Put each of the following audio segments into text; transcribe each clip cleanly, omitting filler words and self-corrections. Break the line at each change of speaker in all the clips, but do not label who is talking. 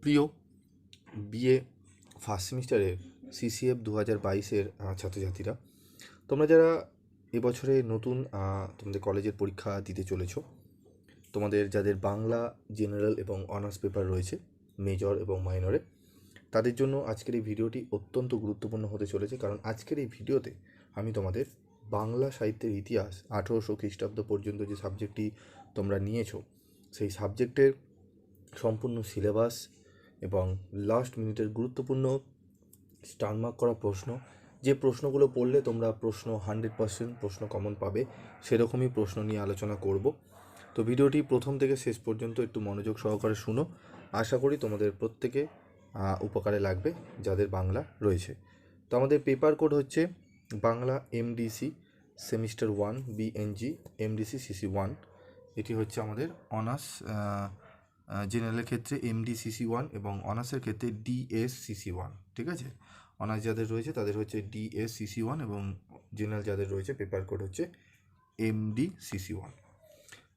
প্রিয় BA first সেমিস্টারের CCF 2022-এর ছাত্রছাত্রীরা, তোমরা যারা এবছরে নতুন তোমাদের কলেজের পরীক্ষা দিতে চলেছ, তোমাদের যাদের বাংলা জেনারেল এবং অনার্স পেপার রয়েছে মেজর এবং মাইনরে, তাদের জন্য আজকের এই ভিডিওটি অত্যন্ত গুরুত্বপূর্ণ হতে চলেছে। কারণ আজকের এই ভিডিওতে আমি তোমাদের বাংলা সাহিত্যের ইতিহাস 1800 খ্রিস্টাব্দ পর্যন্ত যে সাবজেক্টটি তোমরা নিয়েছো, সেই সাবজেক্টের সম্পূর্ণ সিলেবাস এবং লাস্ট মিনিটের গুরুত্বপূর্ণ স্টারমার্ক করা প্রশ্ন, যে প্রশ্নগুলো পড়লে তোমরা প্রশ্ন 100% প্রশ্ন কমন পাবে, সেরকমই প্রশ্ন নিয়ে আলোচনা করব। তো ভিডিওটি প্রথম থেকে শেষ পর্যন্ত একটু মনোযোগ সহকারে শুনো। আশা করি তোমাদের প্রত্যেকে উপকারে লাগবে যাদের বাংলা রয়েছে। তো আমাদের পেপার কোড হচ্ছে Bangla MDC semester 1 BNG MDC CC 1। এটি হচ্ছে আমাদের অনার্স জেনারেলের ক্ষেত্রে এমডিসিসি 1 এবং অনার্সের ক্ষেত্রে ডিএসসিসি 1। ঠিক আছে, অনার্স যাদের রয়েছে তাদের হচ্ছে ডিএসসিসি 1 এবং জেনারেল যাদের রয়েছে পেপার কোড হচ্ছে এমডিসিসি 1।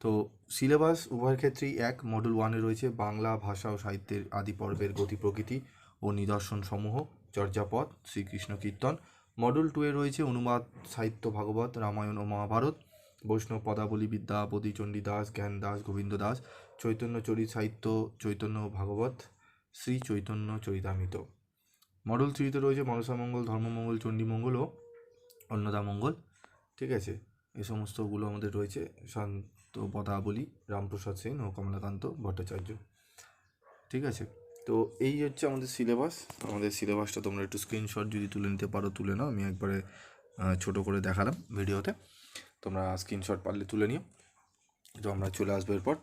তো সিলেবাস উভয়ের ক্ষেত্রেই এক। মডুল 1-এ রয়েছে বাংলা ভাষা ও সাহিত্যের আদি পর্বের গতি প্রকৃতি ও নিদর্শন সমূহ, চর্যাপদ, শ্রীকৃষ্ণ কীর্তন। মডুল 2-এ রয়েছে অনুবাদ সাহিত্য, ভাগবত, রামায়ণ ও মহাভারত, বৈষ্ণব পদাবলী, বিদ্যাপতি, চণ্ডীদাস, জ্ঞান দাস, গোবিন্দ দাস, চৈতন্য চরিত সাহিত্য, চৈতন্য ভাগবত, শ্রী চৈতন্য চরিতামৃত। মডুল 3-তে রয়েছে মনসামঙ্গল, ধর্মমঙ্গল, চণ্ডীমঙ্গল ও অন্নদামঙ্গল। ঠিক আছে, এই সমস্তগুলো আমাদের রয়েছে শান্ত পদাবলী, রামপ্রসাদ সেন ও কমলাকান্ত ভট্টাচার্য। ঠিক আছে, তো এই হচ্ছে আমাদের সিলেবাস। আমাদের সিলেবাসটা তোমরা একটু স্ক্রিনশট যদি তুলে নিতে পারো তুলে নাও। আমি একবারে ছোট করে দেখালাম ভিডিওতে, তোমরা স্ক্রিনশট পারলে তুলে নিও। তো আমরা চলে আসবো এরপর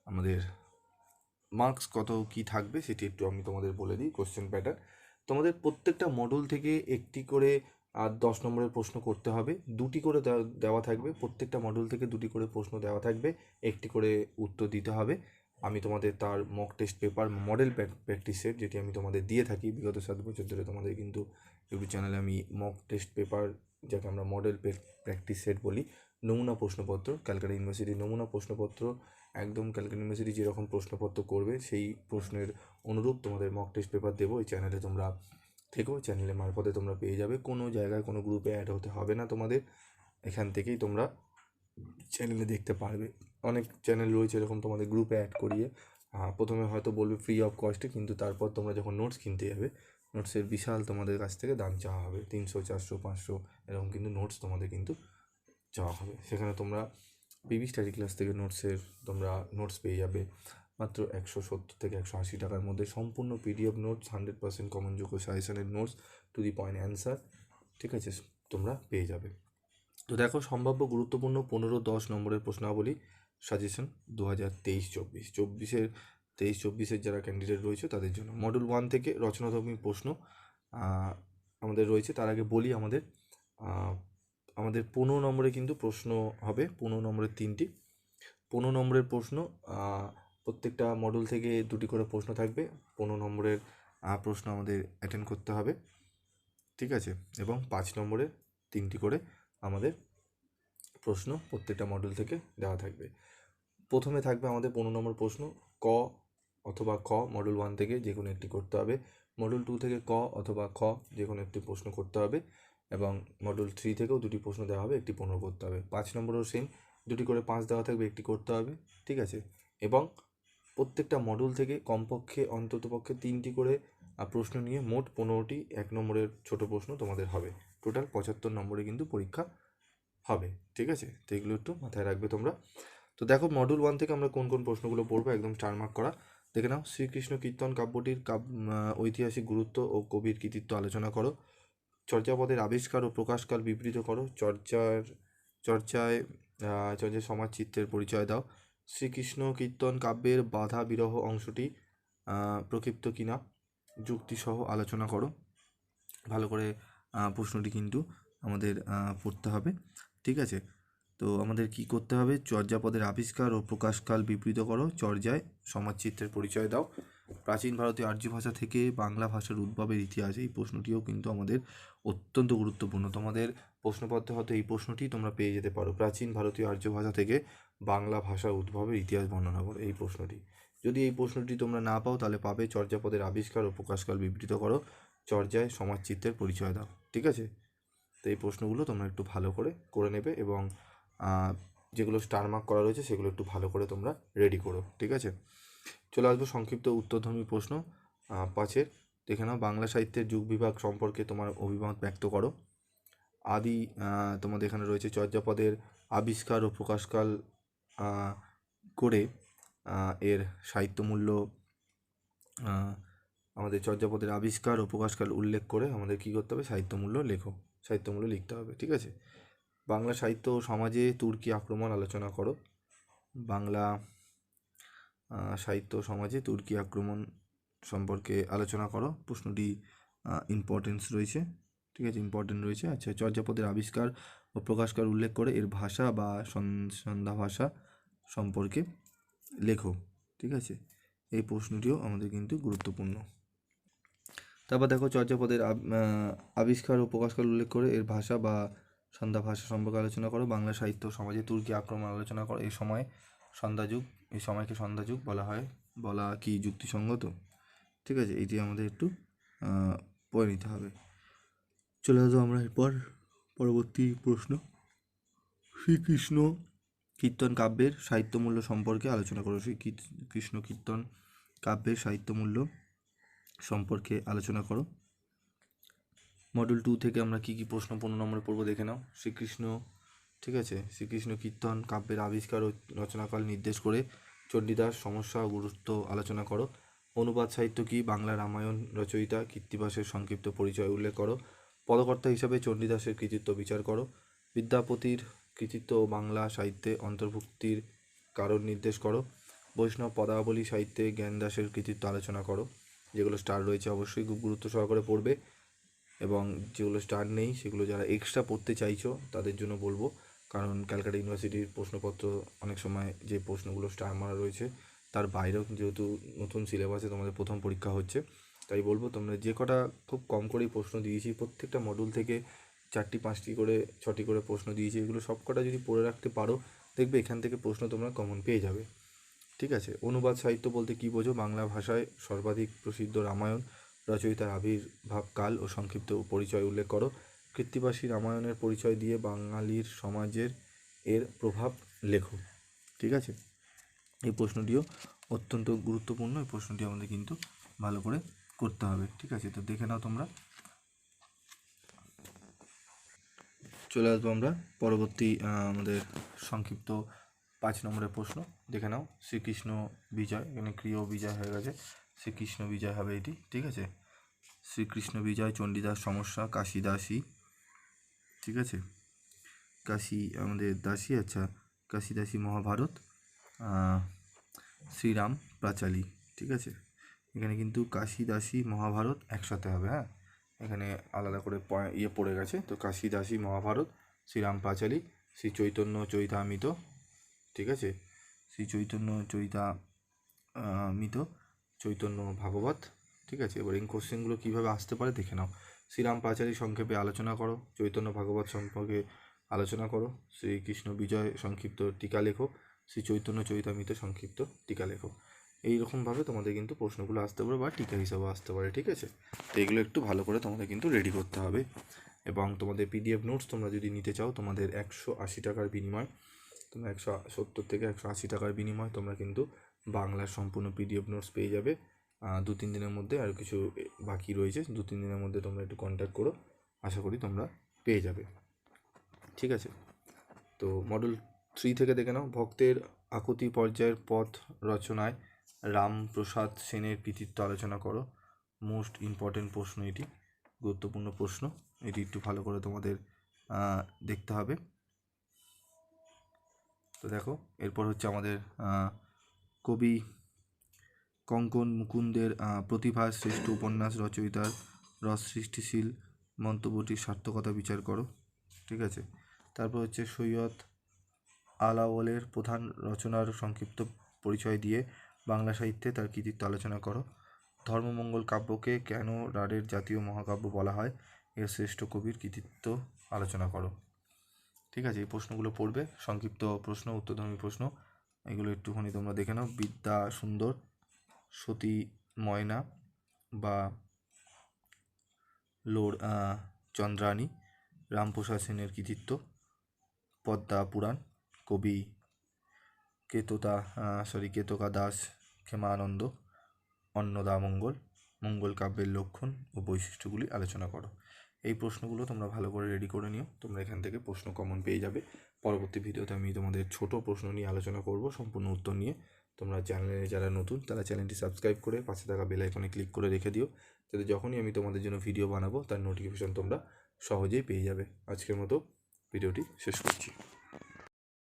আমাদের মার্কস কত কি থাকবে সেটি একটু আমি তোমাদের বলে দিই। কোশ্চেন প্যাটার্ন, তোমাদের প্রত্যেকটা মডেল থেকে একটি করে 10 নম্বরের প্রশ্ন করতে হবে। দুটি করে দেওয়া থাকবে, প্রত্যেকটা মডেল থেকে দুটি করে প্রশ্ন দেওয়া থাকবে, একটি করে উত্তর দিতে হবে। আমি তোমাদের তার mock test paper model practice set, যেটি আমি তোমাদের দিয়ে থাকি বিগত 7 বছর ধরে, তোমাদের কিন্তু ইউটিউব চ্যানেলে আমি মক টেস্ট পেপার, যাকে আমরা মডেল প্র্যাকটিস সেট বলি, নমুনা প্রশ্নপত্র, ক্যালকাটা ইউনিভার্সিটির নমুনা প্রশ্নপত্র, একদম ক্যালকাটা ইউনিভার্সিটি যেরকম প্রশ্নপত্র করবে সেই প্রশ্নের অনুরূপ তোমাদের মক টেস্ট পেপার দেবো। এই চ্যানেলে তোমরা থেকো, চ্যানেলের মারফতে তোমরা পেয়ে যাবে। কোনো জায়গায় কোনো গ্রুপে অ্যাড হতে হবে না তোমাদের, এখান থেকেই তোমরা চ্যানেলে দেখতে পারবে। অনেক চ্যানেল রয়েছে এরকম তোমাদের গ্রুপে অ্যাড করিয়ে প্রথমে হয়তো বলবে ফ্রি অফ কস্টে, কিন্তু তারপর তোমরা যখন নোটস কিনতে যাবে, নোটসের বিশাল তোমাদের কাছ থেকে দাম চাওয়া হবে, 300, 400, 500 এরকম কিন্তু নোটস তোমাদের কিন্তু চাওয়া হবে। সেখানে তোমরা পিবি স্টাডি ক্লাস থেকে তোমরা নোটস পেয়ে যাবে মাত্র 170 থেকে 180 টাকার মধ্যে। সম্পূর্ণ পিডিএফ নোটস, 100% কমনযোগ্য সাজেশনের notes, to the point answer. ঠিক আছে, তোমরা পেয়ে যাবে। তো দেখো, সম্ভাব্য গুরুত্বপূর্ণ 15-10 নম্বরের প্রশ্নাবলী সাজেশন 2023-24 যারা ক্যান্ডিডেট রয়েছে তাদের জন্য। মডেল 1 থেকে রচনাধর্মী প্রশ্ন আমাদের রয়েছে। তার আগে বলি আমাদের 15 নম্বরে কিন্তু প্রশ্ন হবে, 15 নম্বরের 3টি। 15 নম্বরের প্রশ্ন, প্রত্যেকটা মডেল থেকে দুটি করে প্রশ্ন থাকবে। 15 নম্বরের প্রশ্ন আমাদের অ্যাটেন্ড করতে হবে। ঠিক আছে, এবং 5 নম্বরের 3টি করে আমাদের প্রশ্ন প্রত্যেকটা মডেল থেকে দেওয়া থাকবে। প্রথমে থাকবে আমাদের 15 নম্বর প্রশ্ন, ক অথবা খ মডেল 1 থেকে যে কোনো একটি করতে হবে। মডেল 2 থেকে ক অথবা খ যে কোনো একটি প্রশ্ন করতে হবে, এবং মডেল 3 থেকেও দুটি প্রশ্ন দেওয়া হবে, একটি 15 করতে হবে। 5 নম্বরেও সেম, দুটি করে 5 দেওয়া থাকবে, একটি করতে হবে। ঠিক আছে, এবং প্রত্যেকটা মডেল থেকে কমপক্ষে অন্ততপক্ষে 3টি করে প্রশ্ন নিয়ে মোট 15টি 1 নম্বরের ছোট প্রশ্ন তোমাদের হবে। টোটাল 75 নম্বরে কিন্তু পরীক্ষা হবে। ঠিক আছে, তো এগুলো একটু মাথায় রাখবে তোমরা। তো দেখো, মডেল 1 থেকে আমরা কোন কোন প্রশ্নগুলো পড়বো, একদম স্টারমার্ক করা। দেখে নাও। শ্রীকৃষ্ণ কীর্তন কাব্যটির ঐতিহাসিক গুরুত্ব ও কবির কৃতিত্ব আলোচনা করো। চর্যাপদের আবিষ্কার ও প্রকাশকাল বিবৃত করো। চর্চায় সমাজ চিত্রের পরিচয় দাও। শ্রীকৃষ্ণ কীর্তন কাব্যের বাধা বিরহ অংশটি প্রক্ষিপ্ত কিনা যুক্তিসহ আলোচনা করো। ভালো করে প্রশ্নটি কিন্তু আমাদের পড়তে হবে। ঠিক আছে, তো আমাদের কি করতে হবে, চর্যাপদের আবিষ্কার ও প্রকাশকাল বিবৃত করো। চর্যায় সমাজচিত্রের পরিচয় দাও। প্রাচীন ভারতীয় আর্য ভাষা থেকে বাংলা ভাষার উদ্ভবের ইতিহাস, এই প্রশ্নটিও কিন্তু আমাদের অত্যন্ত গুরুত্বপূর্ণ। তোমাদের প্রশ্নপত্রে হয়তো এই প্রশ্নটি তোমরা পেয়ে যেতে পারো, প্রাচীন ভারতীয় আর্য ভাষা থেকে বাংলা ভাষা উদ্ভবের ইতিহাস বর্ণনা করো, এই প্রশ্নটি। যদি এই প্রশ্নটি তোমরা না পাও তাহলে পাবে চর্যাপদের আবিষ্কার ও প্রকাশকাল বিবৃত করো, চর্যায় সমাজচিত্রের পরিচয় দাও। ঠিক আছে, তো এই প্রশ্নগুলো তোমরা একটু ভালো করে নেবে এবং যেগুলো স্টার মার্ক করা রয়েছে সেগুলো একটু ভালো করে তোমরা রেডি করো। ঠিক আছে, চলে আসবো সংক্ষিপ্ত উত্তরধর্মী প্রশ্ন 5-এর। দেখে নাও, বাংলা সাহিত্যের যুগ বিভাগ সম্পর্কে তোমার অভিমত ব্যক্ত করো। তোমাদের এখানে রয়েছে চর্যাপদের আবিষ্কার ও প্রকাশকাল করে এর সাহিত্যমূল্য, আমাদের চর্যাপদের আবিষ্কার ও প্রকাশকাল উল্লেখ করে আমাদের কী করতে হবে, সাহিত্যমূল্য লিখতে হবে। ঠিক আছে, বাংলা সাহিত্য ও সমাজে তুর্কি আক্রমণ আলোচনা করো। বাংলা সাহিত্য সমাজে তুর্কি আক্রমণ সম্পর্কে আলোচনা করো। প্রশ্নটি ইম্পর্টেন্ট রয়েছে। আচ্ছা, চর্যাপদের আবিষ্কার ও প্রকাশকাল উল্লেখ করে এর ভাষা বা সন্ধ্যা ভাষা সম্পর্কে লেখো। ঠিক আছে, এই প্রশ্নটিও আমাদের কিন্তু গুরুত্বপূর্ণ। তারপর দেখো, চর্যাপদের আবিষ্কার ও প্রকাশকাল উল্লেখ করে এর ভাষা বা সন্ধ্যা ভাষা সম্পর্কে আলোচনা করো। বাংলা সাহিত্য সমাজে তুর্কি আক্রমণ আলোচনা করো। এই সময়কে সন্ধ্যাযুগ বলা কি যুক্তিসঙ্গত? ঠিক আছে, এটি আমাদের একটু পড়ে নিতে হবে। চলে আসবো আমরা এরপর পরবর্তী প্রশ্ন। শ্রীকৃষ্ণ কীর্তন কাব্যের সাহিত্যমূল্য সম্পর্কে আলোচনা করো। শ্রীকৃষ্ণ কীর্তন কাব্যের সাহিত্যমূল্য সম্পর্কে আলোচনা করো। মডেল 2 থেকে আমরা কী প্রশ্ন 15 নম্বরে পড়বো দেখে নাও। ঠিক আছে, শ্রীকৃষ্ণ কীর্তন কাব্যের আবিষ্কার ও রচনাকাল নির্দেশ করে চণ্ডীদাস সমস্যা ও গুরুত্ব আলোচনা করো। অনুবাদ সাহিত্য কি? বাংলা রামায়ণ রচয়িতা কৃত্তিবাসের সংক্ষিপ্ত পরিচয় উল্লেখ করো। পদকর্তা হিসাবে চণ্ডীদাসের কৃতিত্ব বিচার করো। বিদ্যাপতির কৃতিত্ব ও বাংলা সাহিত্যে অন্তর্ভুক্তির কারণ নির্দেশ করো। বৈষ্ণব পদাবলী সাহিত্যে জ্ঞানদাসের কৃতিত্ব আলোচনা করো। যেগুলো স্টার রয়েছে অবশ্যই খুব গুরুত্ব সহকারে পড়বে, এবং যেগুলো স্টার নেই সেগুলো যারা এক্সট্রা পড়তে চাইছো তাদের জন্য বলবো, কারণ ক্যালকাটা ইউনিভার্সিটির প্রশ্নপত্র অনেক সময় যে প্রশ্নগুলো স্টার মারা রয়েছে তার বাইরেও, যেহেতু নতুন সিলেবাসে তোমাদের প্রথম পরীক্ষা হচ্ছে, তাই বলবো তোমরা যে কটা খুব কম করেই প্রশ্ন দিয়েছি, প্রত্যেকটা মডিউল থেকে 4টি 5টি করে 6টি করে প্রশ্ন দিয়েছি, এগুলো সব কটা যদি পড়ে রাখতে পারো দেখবে এখান থেকে প্রশ্ন তোমরা কমন পেয়ে যাবে। ঠিক আছে, অনুবাদ সাহিত্য বলতে কী বোঝো? বাংলা ভাষায় সর্বাধিক প্রসিদ্ধ রামায়ণ রচয়িতার আবির্ভাব কাল ও সংক্ষিপ্ত পরিচয় উল্লেখ করো। কৃত্তিবাসী রামায়ণের পরিচয় দিয়ে বাঙালির সমাজের এর প্রভাব লেখো। ঠিক আছে, এই প্রশ্নটিও অত্যন্ত গুরুত্বপূর্ণ, এই প্রশ্নটি আমাদের কিন্তু ভালো করে করতে হবে। ঠিক আছে, তো দেখে নাও তোমরা। চলে আসবো আমরা পরবর্তী আমাদের সংক্ষিপ্ত 5 নম্বরের প্রশ্ন। দেখে নাও, শ্রীকৃষ্ণ বিজয়, এখানে ক্রিয় বিজয় হয়ে গেছে, শ্রীকৃষ্ণ বিজয় হবে এটি। ঠিক আছে, শ্রীকৃষ্ণ বিজয়, চণ্ডীদাস সমস্যা, কাশীদাসী। ঠিক আছে, আমাদের দাসী, আচ্ছা, কাশীদাসী মহাভারত, শ্রীরাম পাঁচালী। ঠিক আছে, এখানে কিন্তু কাশীদাসী মহাভারত একসাথে হবে, হ্যাঁ, এখানে আলাদা করে পড়ে গেছে। তো কাশীদাসী মহাভারত, শ্রীরাম পাঁচালী, শ্রী চৈতন্য চৈতামিত। ঠিক আছে, শ্রী চৈতন্য চৈতামিত, চৈতন্য ভাগবত। ঠিক আছে, এবার এই কোশ্চেনগুলো কীভাবে আসতে পারে দেখে নাও। শ্রীরাম পাঁচালী সংক্ষেপে আলোচনা করো। চৈতন্য ভাগবত সম্পর্কে আলোচনা করো। শ্রীকৃষ্ণ বিজয় সংক্ষিপ্ত টিকা লেখো। শ্রী চৈতন্য চৈতামিত সংক্ষিপ্ত টিকা লেখো। এইরকমভাবে তোমাদের কিন্তু প্রশ্নগুলো আসতে পারে বা টিকা হিসাবে আসতে পারে। ঠিক আছে, তো এগুলো একটু ভালো করে তোমাদের কিন্তু রেডি করতে হবে। এবং তোমাদের পিডিএফ নোটস তোমরা যদি নিতে চাও, তোমাদের 180 টাকার বিনিময়, তোমরা 170 থেকে 180 টাকার বিনিময় তোমরা কিন্তু বাংলার সম্পূর্ণ পিডিএফ নোটস পেয়ে যাবে 2-3 দিনের মধ্যে। আর কিছু বাকি রয়েছে, 2-3 দিনের মধ্যে তোমরা একটু কন্ট্যাক্ট করো, আশা করি তোমরা পেয়ে যাবে। ঠিক আছে, তো মডেল 3 থেকে দেখে নাও। ভক্তের আকুতি পর্যায়ের পথ রচনায় রামপ্রসাদ সেনের কৃতিত্ব আলোচনা করো। মোস্ট ইম্পর্টেন্ট প্রশ্ন, এটি গুরুত্বপূর্ণ প্রশ্ন, এটি একটু ভালো করে তোমাদের দেখতে হবে। তো দেখো, এরপর হচ্ছে আমাদের কবি কঙ্কন মুকুন্দের প্রতিভা শ্রেষ্ঠ উপন্যাস রচয়িতার রস সৃষ্টিশীল মন্তব্যটির সার্থকতা বিচার করো। ঠিক আছে, তারপর হচ্ছে সৈয়দ আলাওলের প্রধান রচনার সংক্ষিপ্ত পরিচয় দিয়ে বাংলা সাহিত্যে তার কৃতিত্ব আলোচনা করো। ধর্মমঙ্গল কাব্যকে কেন রাঢ়ের জাতীয় মহাকাব্য বলা হয়? এর শ্রেষ্ঠ কবির কৃতিত্ব আলোচনা করো। ঠিক আছে, এই প্রশ্নগুলো পড়বে, সংক্ষিপ্ত প্রশ্ন, উত্তরধর্মী প্রশ্ন, এগুলো একটুখানি তোমরা দেখে নাও। বিদ্যা সুন্দর, সতী ময়না বা চন্দ্রাণী, রামপ্রসাদ সেনের কৃতিত্ব, পদ্মা পুরাণ, কবি কেতকা দাস ক্ষেমানন্দ, অন্নদামঙ্গল, মঙ্গল কাব্যের লক্ষণ ও বৈশিষ্ট্যগুলি আলোচনা করো। এই প্রশ্নগুলো তোমরা ভালো করে রেডি করে নিও, তোমরা এখান থেকে প্রশ্ন কমন পেয়ে যাবে। পরবর্তী ভিডিওতে আমি তোমাদের ছোট প্রশ্ন নিয়ে আলোচনা করব, সম্পূর্ণ উত্তর নিয়ে। তোমরা চ্যানেলে যারা নতুন তারা চ্যানেলটি সাবস্ক্রাইব করে পাশে থাকা বেল আইকনে ক্লিক করে রেখে দিও, যাতে যখনই আমি তোমাদের জন্য ভিডিও বানাবো তার নোটিফিকেশন তোমরা সহজেই পেয়ে যাবে। আজকের মতো ভিডিওটি শেষ করছি।